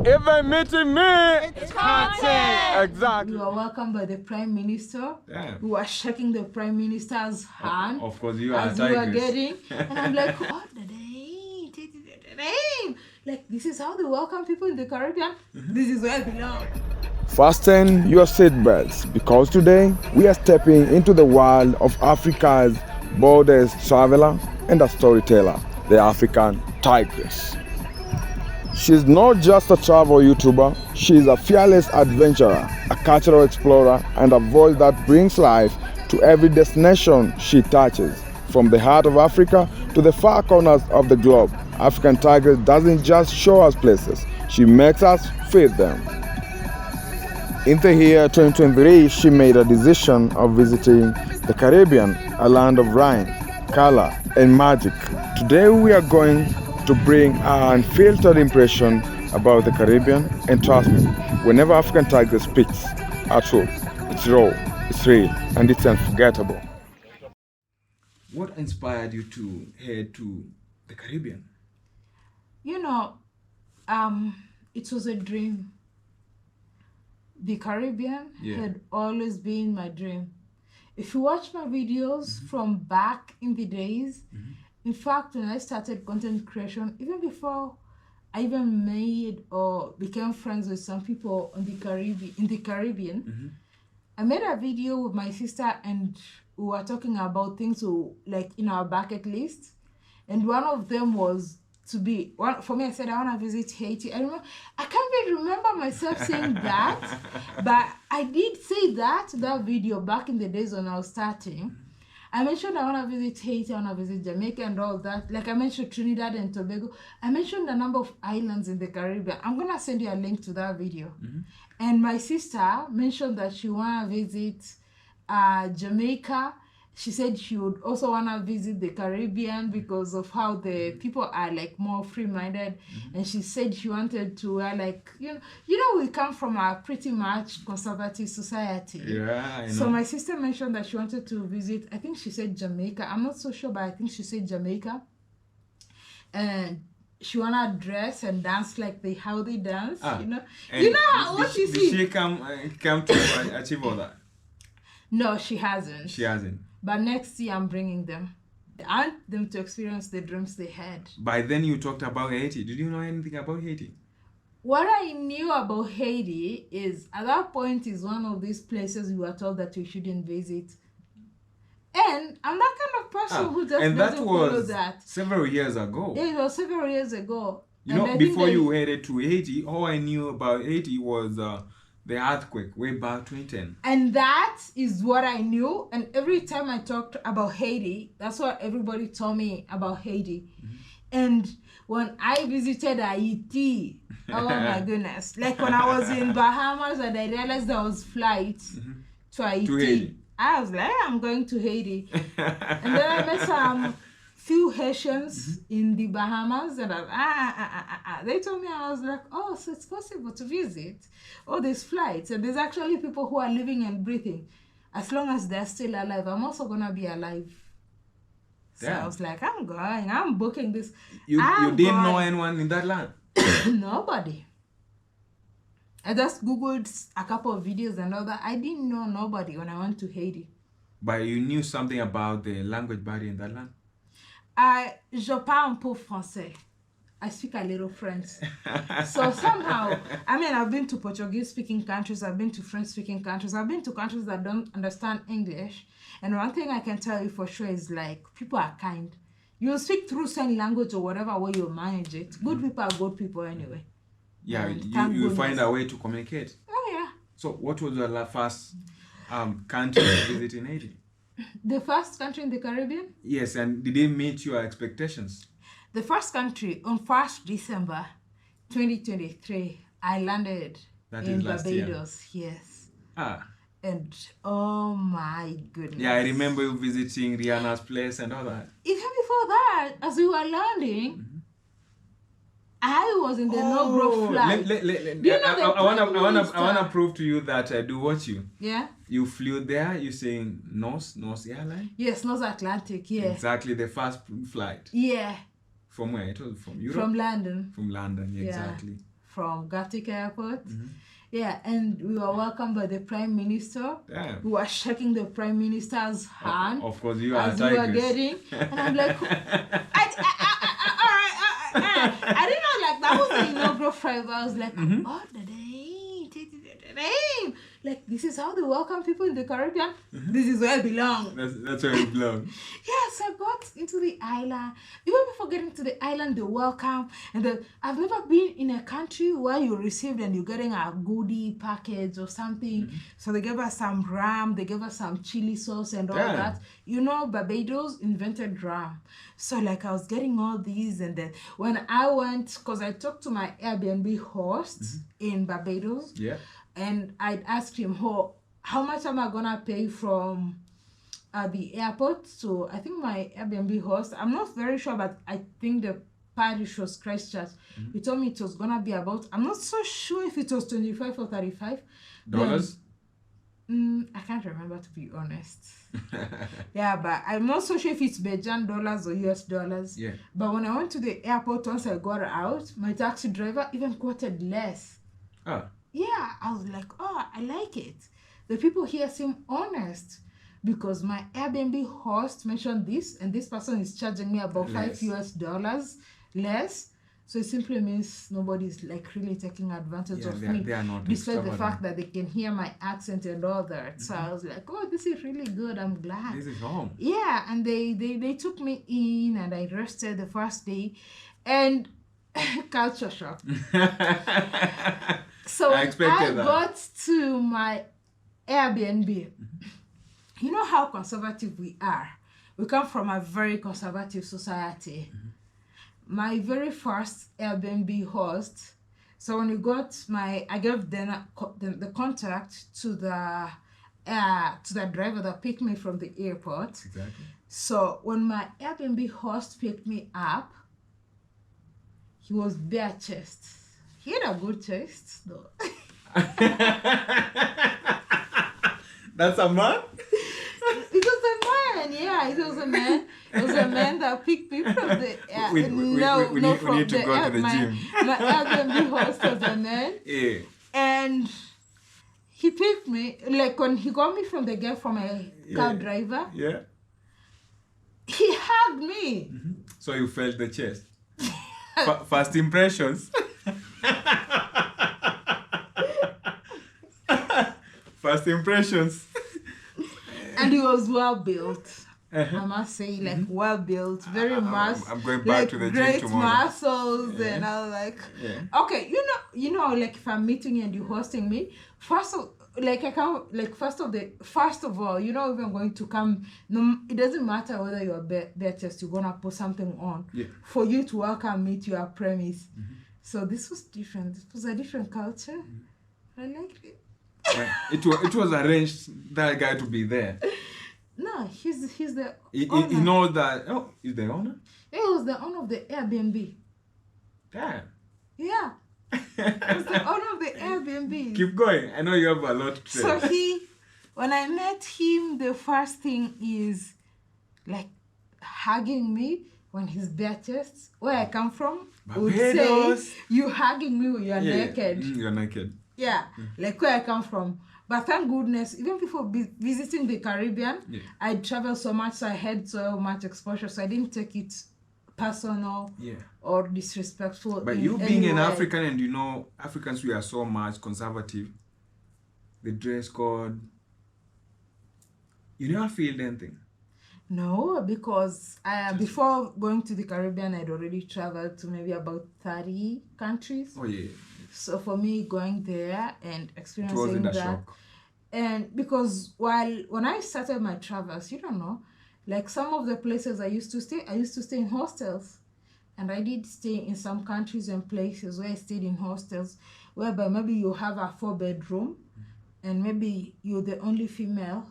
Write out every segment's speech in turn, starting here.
Even meeting me, it's content. Exactly. We were welcomed by the Prime Minister. Damn. We were shaking the Prime Minister's hand. Of course, you are as we were tigress. getting. And I'm like, what the name? Like, this is how they welcome people in the Caribbean? This is where I belong. Fasten your seatbelts because today we are stepping into the world of Africa's boldest traveler and a storyteller, the African tigress. She's not just a travel YouTuber, she's a fearless adventurer, a cultural explorer, and a voice that brings life to every destination she touches. From the heart of Africa to the far corners of the globe, African Tigress doesn't just show us places, she makes us feel them. In the year 2023, she made a decision of visiting the Caribbean, a land of rain, color, and magic. Today we are going to bring our unfiltered impression about the Caribbean, and trust me, whenever African Tigress speaks, our truth, it's raw, it's real, and it's unforgettable. What inspired you to head to the Caribbean? You know, it was a dream. The Caribbean had always been my dream. If you watch my videos from back in the days, in fact, when I started content creation, even before I even made or became friends with some people in the Caribbean, I made a video with my sister and we were talking about things like in our bucket list. And one of them was for me, I said, I want to visit Haiti. I can't even remember myself saying that, but I did say that video back in the days when I was starting. I mentioned I want to visit Haiti, I want to visit Jamaica and all that. Like I mentioned Trinidad and Tobago. I mentioned a number of islands in the Caribbean. I'm going to send you a link to that video. And my sister mentioned that she want to visit Jamaica. She said she would also want to visit the Caribbean because of how the people are like more free-minded. And she said she wanted to like, we come from a pretty much conservative society. Yeah, I know. So my sister mentioned that she wanted to visit, I think she said Jamaica. I'm not so sure, but I think she said Jamaica. And she wanna dress and dance like how they dance, what you see. Did she come to achieve all that? No, she hasn't. She hasn't. But next year I'm bringing them. I want them to experience the dreams they had. By then you talked about Haiti. Did you know anything about Haiti? What I knew about Haiti is at that point is one of these places we were told that we shouldn't visit. And I'm that kind of person who just doesn't follow that. Several years ago. Yeah, it was several years ago. Before you headed to Haiti, all I knew about Haiti was the earthquake way back 2010. And that is what I knew. And every time I talked about Haiti, that's what everybody told me about Haiti. And when I visited Haiti, oh my goodness. Like when I was in Bahamas and I realized there was flights to Haiti. I was like, I'm going to Haiti. And then I met some few Haitians in the Bahamas and they told me, I was like, oh, so it's possible to visit all these flights. And there's actually people who are living and breathing. As long as they're still alive, I'm also going to be alive. So I was like, I'm booking this. You didn't know anyone in that land? Nobody. I just Googled a couple of videos and all that. I didn't know nobody when I went to Haiti. But you knew something about the language barrier in that land? Je parle un peu français. I speak a little French. So somehow, I've been to Portuguese-speaking countries, I've been to French-speaking countries, I've been to countries that don't understand English. And one thing I can tell you for sure is like, people are kind. You'll speak through sign language or whatever way you manage it. Good people are good people anyway. Yeah, you find a way to communicate. Oh, yeah. So what was the first country to visit in Haiti? The first country in the Caribbean? Yes, and did it meet your expectations? The first country, on 1st December 2023, I landed in Barbados. Yes. And oh my goodness. Yeah, I remember you visiting Rihanna's place and all that. Even before that, as we were landing, I was in the no-bro flight. I wanna prove to you that I do watch you. Yeah. You flew there. You saying North Airline? Yes, North Atlantic. Yeah. Exactly, the first flight. Yeah. From where? It was from Europe. From London. From London, yeah, exactly. from Gatwick Airport. Yeah, and we were welcomed by the Prime Minister. Damn. We were shaking the Prime Minister's hand. Of course, you are as we were getting, and I'm like, I didn't know, like, that was the inaugural flight. I was like, oh, the name. Like, this is how they welcome people in the Caribbean. This is where I belong. That's where you belong. Yes, I got into the island. Even before getting to the island, the welcome. And then I've never been in a country where you received and you're getting a goodie package or something. So they gave us some ram, they gave us some chili sauce and all that. You know, Barbados invented ram. So like I was getting all these, and then when I went, because I talked to my Airbnb host in Barbados. Yeah. And I'd asked him, how much am I gonna pay from the airport? So I think my Airbnb host, I'm not very sure, but I think the parish was Christchurch. He told me it was gonna be about, I'm not so sure if it was 25 or 35 dollars. I can't remember, to be honest. Yeah, but I'm not so sure if it's Bajan dollars or US dollars. Yeah. But when I went to the airport, once I got out, my taxi driver even quoted less. Oh. Yeah, I was like, oh, I like it. The people here seem honest, because my Airbnb host mentioned this, and this person is charging me about $5 US less. So it simply means nobody's like really taking advantage of me, they are not, despite the fact that they can hear my accent and all that. So I was like, oh, this is really good. I'm glad. This is home. Yeah, and they took me in, and I rested the first day, and culture shock. So when I got to my Airbnb, you know how conservative we are. We come from a very conservative society. My very first Airbnb host, so when we got I gave the contact to the driver that picked me from the airport. Exactly. So when my Airbnb host picked me up, he was bare chest. He had a good chest, though. That's a man? It was a man, yeah. It was a man. It was a man that picked me from the... we need to go to the gym. My Airbnb host was a man. Yeah. And he picked me, like when he got me from the gate from a cab driver. Yeah. He hugged me. So you felt the chest. First impressions. First impressions. And he was well built. I must say, like well built, very mass. I'm going back to the gym tomorrow. Great muscles, and I was like, okay, you know, like if I'm meeting you and you're hosting me, first of all, you know, if I'm going to come, no, it doesn't matter whether you're bare chest, you're gonna put something on for you to welcome me to your premise. So this was different. It was a different culture. I liked it. It was arranged that guy to be there. No, he's the He owner. knows that. Oh, he's the owner? He was the owner of the Airbnb. Damn. Yeah. He was the owner of the Airbnb. Keep going. I know you have a lot to say. So when I met him, the first thing is like hugging me when he's bare chest. Where I come from, would say you hugging me when you're naked. You're naked. Yeah, like where I come from. But thank goodness, even before visiting the Caribbean, I traveled so much, so I had so much exposure, so I didn't take it personal or disrespectful. But you being an African, and you know, Africans, we are so much conservative. The dress code. You never feel anything? No, because before going to the Caribbean, I'd already traveled to maybe about 30 countries. Oh, yeah. So for me, going there and experiencing it wasn't a that, shock. and because when I started my travels, you don't know, like some of the places I used to stay in hostels, and I did stay in some countries and places where I stayed in hostels, whereby maybe you have a 4-bedroom, and maybe you're the only female,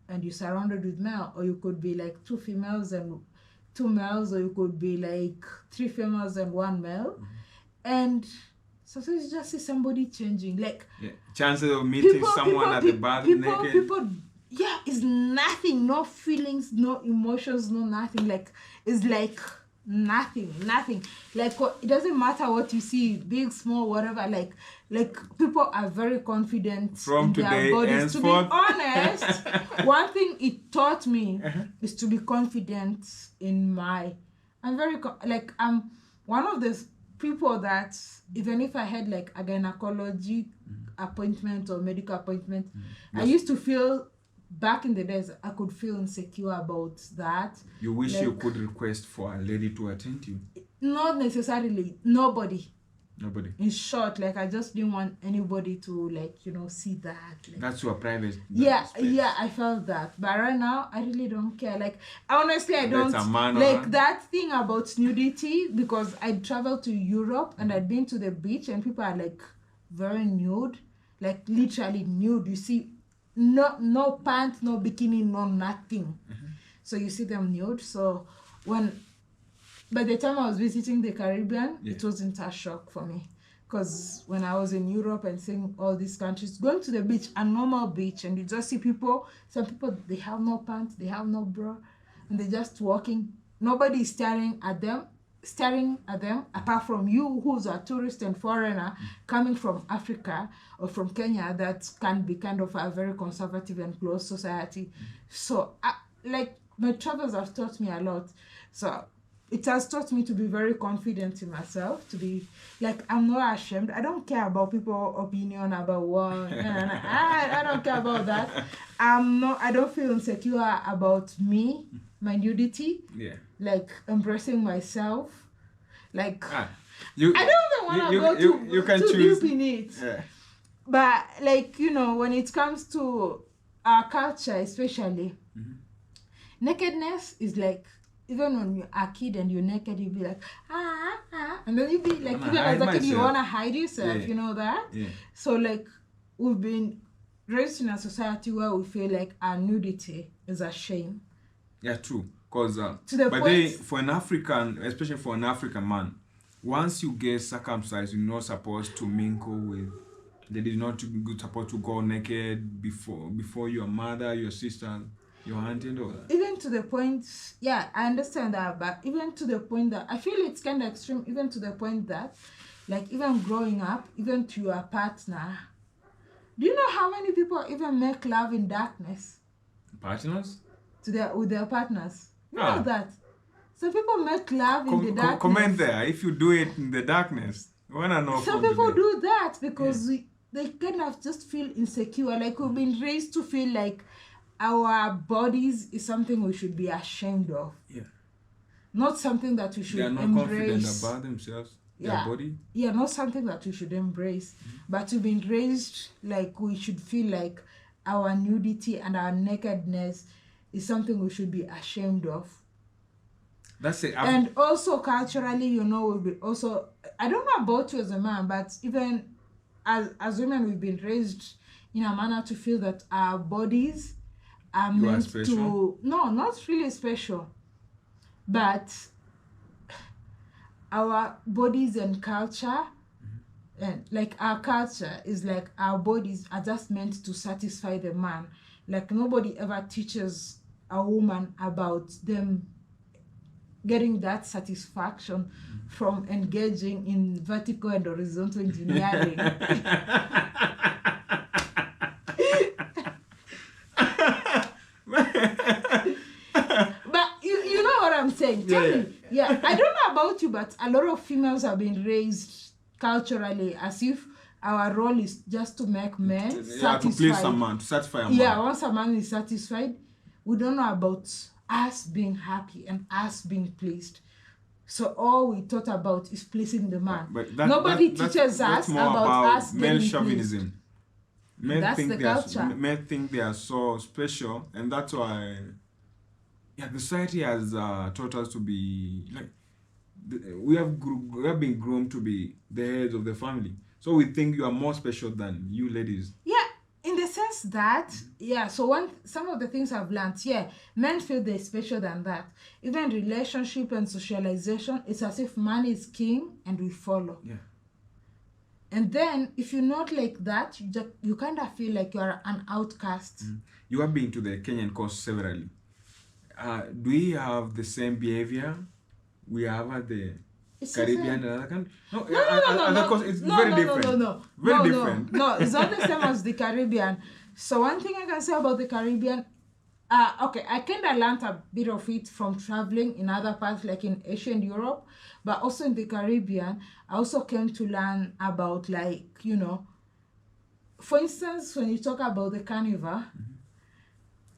and you're surrounded with male, or you could be like 2 females and 2 males, or you could be like 3 females and 1 male, and sometimes you just see somebody changing, like chances of meeting someone at the bar naked. It's nothing, no feelings, no emotions, no nothing. Like it's like nothing. Like it doesn't matter what you see, big, small, whatever. Like people are very confident From in today their bodies. To be henceforth. honest, one thing it taught me is to be confident in my. I'm very I'm one of those people that even if I had like a gynecology appointment or medical appointment, I used to feel. Back in the days, I could feel insecure about that. You wish you could request for a lady to attend you? Not necessarily. Nobody. Nobody. In short, like I just didn't want anybody to see that. Like, that's your private. Yeah, space. yeah, I felt that. But right now, I really don't care. Like honestly, I don't That's a man like around. that thing about nudity because I traveled to Europe and I'd been to the beach and people are like very nude, like literally nude. You see. No pants, no bikini, no nothing. So you see them nude. So by the time I was visiting the Caribbean, it wasn't a shock for me. Because when I was in Europe and seeing all these countries, going to the beach, a normal beach, and you just see some people, they have no pants, they have no bra, and they're just walking. Nobody is staring at them apart from you who's a tourist and foreigner coming from Africa or from Kenya that can be kind of a very conservative and closed society. So like my travels have taught me a lot. So it has taught me to be very confident in myself, to be like, I'm not ashamed. I don't care about people's opinion about what. I don't care about that. I don't feel insecure about me, my nudity. Yeah. Like embracing myself. Like I don't even want you can too choose. deep in it. Yeah. But like, when it comes to our culture especially, nakedness is like, even when you're a kid and you're naked, you'll be like, and then you'll be like, even as a kid, you want to hide yourself, you know that? Yeah. So like, we've been raised in a society where we feel like our nudity is a shame. Yeah, true. Because for an African, especially for an African man, once you get circumcised, you're not supposed to mingle with. You're not supposed to go naked before your mother, your sister, your aunt, and all that. Even to the point, yeah, I understand that, but even to the point that I feel it's kind of extreme. Even to the point that, like, even growing up, even to your partner. Do you know how many people even make love in darkness? Partners? With their partners. You know that. So people make love in the darkness. Comment there if you do it in the darkness. I wanna know. Some people do that because they kind of just feel insecure. Like we've been raised to feel like our bodies is something we should be ashamed of. Yeah. Not something that we should embrace. They are not confident about themselves, their body. Yeah, not something that we should embrace. But we've been raised like we should feel like our nudity and our nakedness is something we should be ashamed of. That's it. And also culturally, we'll be also, I don't know about you as a man, but even as women, we've been raised in a manner to feel that our bodies are meant to, no, not really special, but our bodies and culture, and like our culture is like our bodies are just meant to satisfy the man. Like nobody ever teaches a woman about them getting that satisfaction from engaging in vertical and horizontal engineering. But you know what I'm saying? Tell me. Yeah, I don't know about you, but a lot of females have been raised culturally as if our role is just to make men satisfied. To please a man, to satisfy a man. Yeah, once a man is satisfied, we don't know about us being happy and us being pleased. So all we thought about is pleasing the man. But nobody teaches us about us male being chauvinism. That's the culture. Men think they are so special, and that's why the society has taught us to be like we have been groomed to be the heads of the family. So we think you are more special than you ladies. Yeah. In the sense that, so some of the things I've learned, men feel they're special than that. Even relationship and socialization, it's as if man is king and we follow. Yeah. And then, if you're not like that, you kind of feel like you're an outcast. You have been to the Kenyan coast severally. Do we have the same behavior we have the It's Caribbean and other countries. No, It's very different. Very different. No, it's not the same as the Caribbean. So one thing I can say about the Caribbean, okay, I kind of learned a bit of it from traveling in other parts like in Asia and Europe, but also in the Caribbean, I also came to learn about like, you know, for instance, when you talk about the carnival,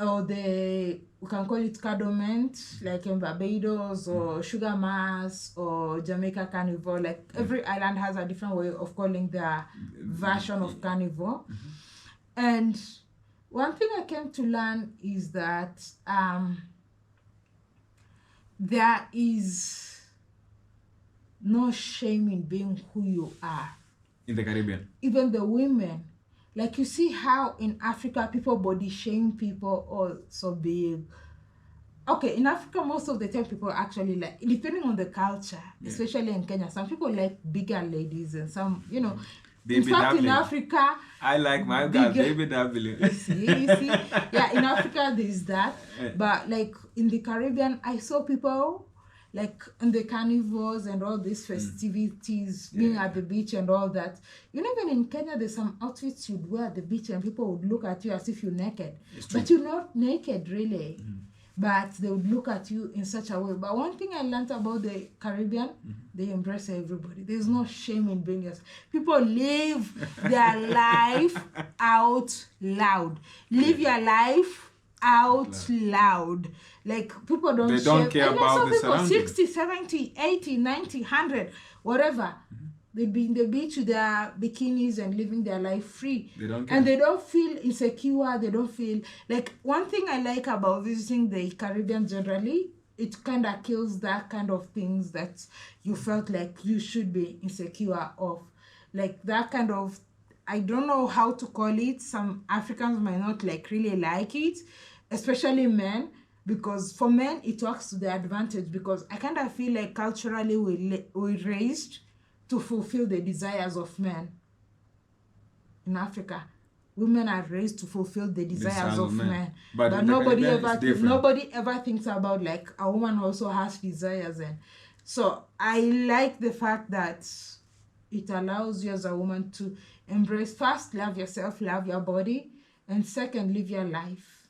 or we can call it Cadomment, like in Barbados, or Sugar Mass, or Jamaica Carnival, like every island has a different way of calling their version of carnival. And one thing I came to learn is that there is no shame in being who you are. In the Caribbean. Even the women. Like you see how in Africa people body shame people or so big. Okay, in Africa most of the time people actually like, depending on the culture, especially in Kenya, some people like bigger ladies and some, you know. Baby in fact, W. in Africa, I like my girl, Baby W. You see? Yeah, in Africa there's that. But like in the Caribbean, I saw people like in the carnivals and all these festivities, being at the beach and all that. You know, even in Kenya, there's some outfits you'd wear at the beach and people would look at you as if you're naked. But you're not naked, really. But they would look at you in such a way. But one thing I learned about the Caribbean, they embrace everybody. There's no shame in being yourself. People live their life out loud. Live your life out loud. Like people don't care about the surroundings. 60, 70, 80, 90, 100, whatever. They'd be in the beach with their bikinis and living their life free. They don't care. And they don't feel insecure. They don't feel... Like, one thing I like about visiting the Caribbean generally, it kind of kills that kind of things that you felt like you should be insecure of. Like, that kind of... I don't know how to call it. Some Africans might not like really like it, especially men, because for men, it works to their advantage, because I kind of feel like culturally we're raised to fulfill the desires of men. In Africa, women are raised to fulfill the desires of men. But nobody ever thinks about like a woman also has desires. And so I like the fact that it allows you as a woman to embrace, first, love yourself, love your body, and second, live your life.